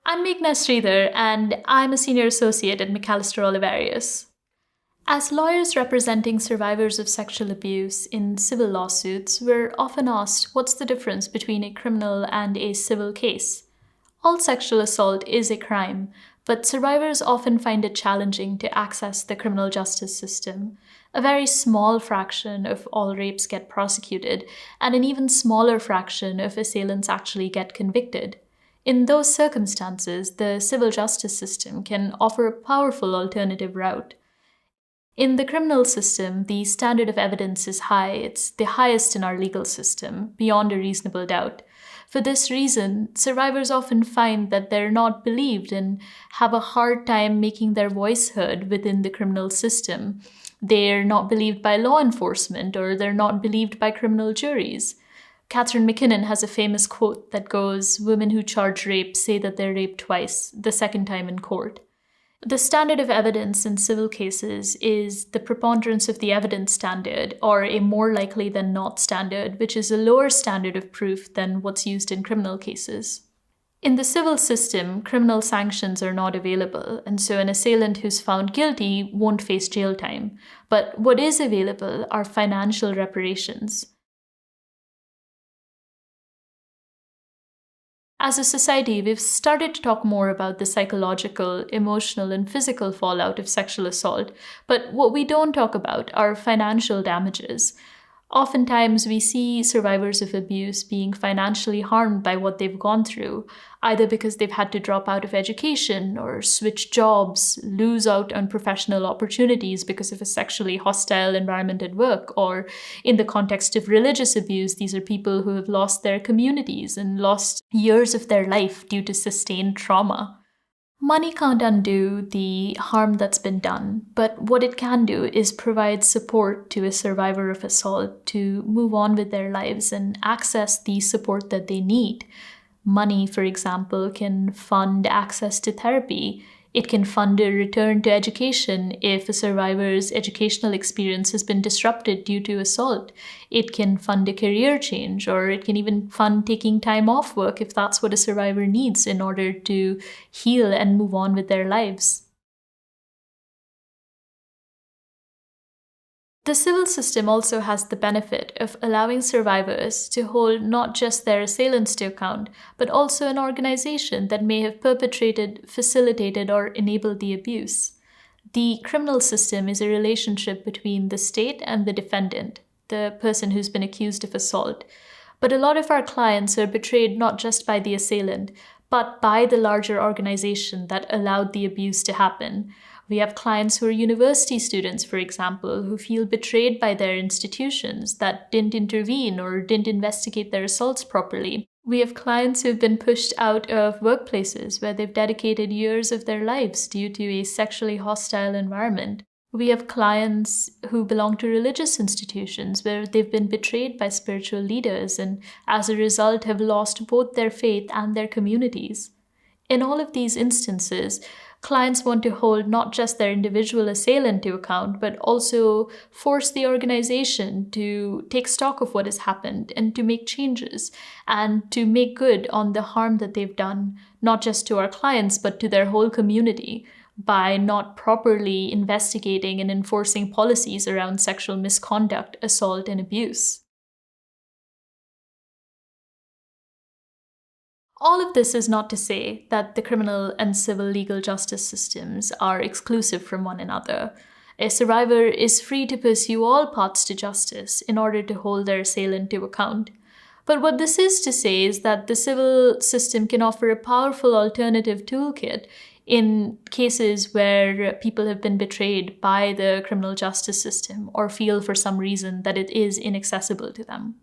I'm Meghna Sridhar, and I'm a senior associate at 𝗂𝗂 As lawyers representing survivors of sexual abuse in civil lawsuits, we're often asked what's the difference between a criminal and a civil case. All sexual assault is a crime, but survivors often find it challenging to access the criminal justice system. A very small fraction of all rapes get prosecuted, and an even smaller fraction of assailants actually get convicted. In those circumstances, the civil justice system can offer a powerful alternative route. In the criminal system, the standard of evidence is high. It's the highest in our legal system, beyond a reasonable doubt. For this reason, survivors often find that they're not believed and have a hard time making their voice heard within the criminal system. They're not believed by law enforcement, or they're not believed by criminal juries. Catherine McKinnon has a famous quote that goes, "Women who charge rape say that they're raped twice, the second time in court." The standard of evidence in civil cases is the preponderance of the evidence standard, or a more likely than not standard, which is a lower standard of proof than what's used in criminal cases. In the civil system, criminal sanctions are not available, and so an assailant who's found guilty won't face jail time. But what is available are financial reparations. As a society, we've started to talk more about the psychological, emotional, and physical fallout of sexual assault, but what we don't talk about are financial damages. Oftentimes, we see survivors of abuse being financially harmed by what they've gone through, either because they've had to drop out of education or switch jobs, lose out on professional opportunities because of a sexually hostile environment at work, or in the context of religious abuse, these are people who have lost their communities and lost years of their life due to sustained trauma. Money can't undo the harm that's been done, but what it can do is provide support to a survivor of assault to move on with their lives and access the support that they need. Money, for example, can fund access to therapy. It can fund a return to education if a survivor's educational experience has been disrupted due to assault. It can fund a career change, or it can even fund taking time off work if that's what a survivor needs in order to heal and move on with their lives. The civil system also has the benefit of allowing survivors to hold not just their assailants to account, but also an organization that may have perpetrated, facilitated, or enabled the abuse. The criminal system is a relationship between the state and the defendant, the person who's been accused of assault. But a lot of our clients are betrayed not just by the assailant, but by the larger organization that allowed the abuse to happen. We have clients who are university students, for example, who feel betrayed by their institutions that didn't intervene or didn't investigate their assaults properly. We have clients who've been pushed out of workplaces where they've dedicated years of their lives due to a sexually hostile environment. We have clients who belong to religious institutions where they've been betrayed by spiritual leaders and, as a result, have lost both their faith and their communities. In all of these instances, clients want to hold not just their individual assailant to account, but also force the organization to take stock of what has happened and to make changes and to make good on the harm that they've done, not just to our clients, but to their whole community, by not properly investigating and enforcing policies around sexual misconduct, assault, and abuse. All of this is not to say that the criminal and civil legal justice systems are exclusive from one another. A survivor is free to pursue all paths to justice in order to hold their assailant to account. But what this is to say is that the civil system can offer a powerful alternative toolkit in cases where people have been betrayed by the criminal justice system or feel for some reason that it is inaccessible to them.